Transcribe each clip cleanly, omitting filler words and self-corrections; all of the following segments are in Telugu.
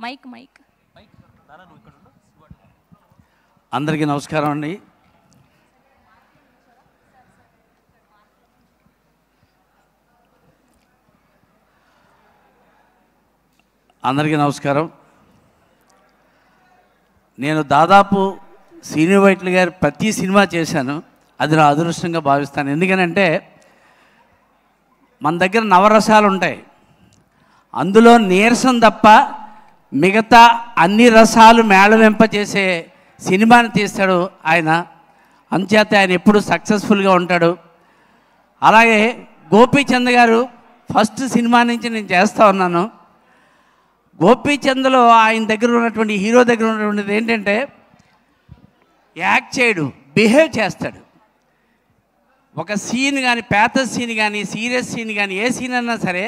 మైక్ మైక్ అందరికీ నమస్కారం అండి. అందరికీ నమస్కారం. నేను దాదాపు శ్రీను వైట్ల గారి ప్రతి సినిమా చేశాను. అది నా అదృష్టంగా భావిస్తాను. ఎందుకనంటే మన దగ్గర నవరసాలు ఉంటాయి, అందులో నీరసం తప్ప మిగతా అన్ని రసాలు మేళవింప చేసే సినిమాని తీస్తాడు ఆయన. అంచేత ఆయన ఎప్పుడు సక్సెస్ఫుల్గా ఉంటాడు. అలాగే గోపీచంద్ గారు ఫస్ట్ సినిమా నుంచి నేను చేస్తూ ఉన్నాను. గోపీచంద్లో ఆయన దగ్గర ఉన్నటువంటి హీరో దగ్గర ఉన్నటువంటిది ఏంటంటే యాక్ట్ చేయడు, బిహేవ్ చేస్తాడు. ఒక సీన్ కానీ, పేత సీన్ కానీ, సీరియస్ సీన్ కానీ, ఏ సీన్ అన్నా సరే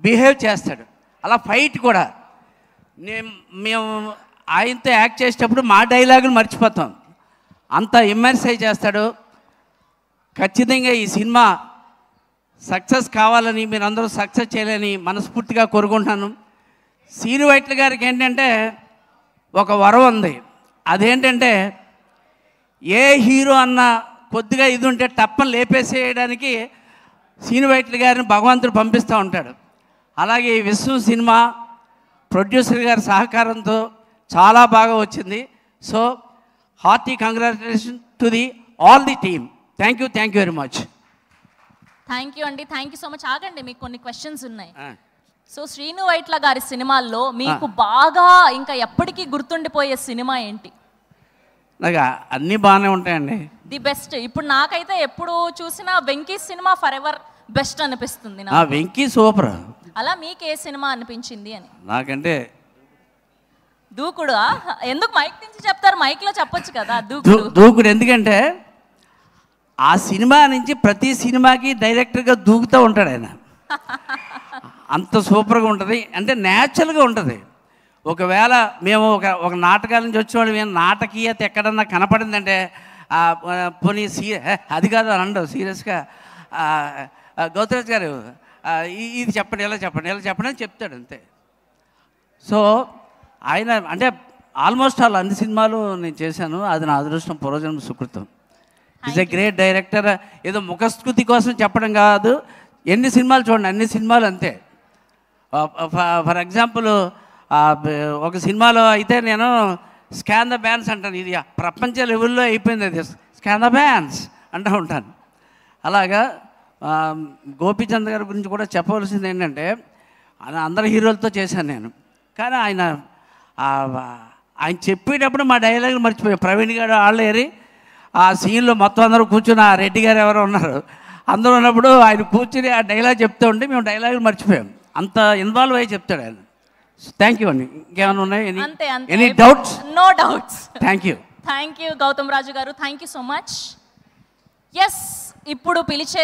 బిహేవ్ చేస్తాడు. అలా ఫైట్ కూడా మేము ఆయనతో యాక్ట్ చేసేటప్పుడు మా డైలాగులు మర్చిపోతాం, అంత ఇమ్మర్సైజ్ చేస్తాడు. ఖచ్చితంగా ఈ సినిమా సక్సెస్ కావాలని, మీరందరూ సక్సెస్ చేయాలని మనస్ఫూర్తిగా కోరుకుంటున్నాను. శ్రీను వైట్ల గారికి ఏంటంటే ఒక వరం ఉంది. అదేంటంటే ఏ హీరో అన్న కొద్దిగా ఇది ఉంటే టప్పని లేపేసేయడానికి శ్రీను వైట్ల గారిని భగవంతుడు పంపిస్తూ ఉంటాడు. అలాగే ఈ విశ్వం సినిమా ప్రొడ్యూసర్ గారి సహకారంతో చాలా బాగా వచ్చింది. So hearty congratulation to the all the team. Thank you very much. Thank you అండి. Thank you so much. ఆగండి, మీకు కొన్ని క్వశ్చన్స్ ఉన్నాయి. సో శ్రీను వైట్ల గారి సినిమాల్లో మీకు బాగా ఇంకా ఎప్పటికీ గుర్తుండిపోయే సినిమా ఏంటి? నాకు అన్నీ బాగానే ఉంటాయండి. The best. ఇప్పుడు నాకైతే ఎప్పుడు చూసినా Venky cinema for ever best అనిపిస్తుంది. వెంకీ సూపర్. అలా మీకు ఏ సినిమా అనిపించింది అని? నాకంటే దూకుడు. ఎందుకు మైక్ నుంచి చెప్తారు? మైక్లో చెప్పొచ్చు కదా. దూకుడు ఎందుకంటే ఆ సినిమా నుంచి ప్రతి సినిమాకి డైరెక్టర్గా దూకుతూ ఉంటాడు ఆయన. అంత సూపర్గా ఉంటుంది, అంటే న్యాచురల్గా ఉంటుంది. ఒకవేళ మేము ఒక నాటకాల నుంచి వచ్చేవాళ్ళు, మేము నాటకీయత ఎక్కడన్నా కనపడిందంటే పోనీ అది కాదు అని అండవు సీరియస్గా. గౌతరాజ్ గారు ఇది చెప్పండి, ఇలా చెప్పండి అని చెప్తాడు అంతే. సో ఆయన అంటే ఆల్మోస్ట్ ఆల్ అన్ని సినిమాలు నేను చేశాను. అది నా అదృష్టం, పూర్వజన్మ సుకృతం. Is a great director. ఏదో ముఖస్థుతి కోసం చెప్పడం కాదు, ఎన్ని సినిమాలు చూడండి, అన్ని సినిమాలు అంతే. ఫర్ ఎగ్జాంపుల్ ఒక సినిమాలో అయితే నేను స్కాన్ ద బ్యాన్స్ అంటాను. ఇది ప్రపంచ లెవెల్లో అయిపోయింది, అది స్కాన్ ద బ్యాన్స్ అంటూ ఉంటాను. అలాగా గోపీచంద్ గారి గురించి కూడా చెప్పవలసింది ఏంటంటే అందరు హీరోలతో చేశాను నేను. కానీ ఆయన చెప్పేటప్పుడు మా డైలాగులు మర్చిపోయాం. ప్రవీణ్ గారు ఆళ్ళేరి ఆ సీన్లో మొత్తం అందరూ కూర్చుని, ఆ రెడ్డి గారు ఎవరో ఉన్నారు, అందరూ ఉన్నప్పుడు ఆయన కూర్చుని ఆ డైలాగ్ చెప్తూ ఉంటే మేము డైలాగులు మర్చిపోయాం. అంత ఇన్వాల్వ్ అయ్యి చెప్తాడు ఆయన. థ్యాంక్ యూ అండి. ఇంకేమైనా ఉన్నాయి? Any doubts? No doubts. Thank you Gautham Raju గారు. Thank you so much. Yes, ఇప్పుడు పిలిచే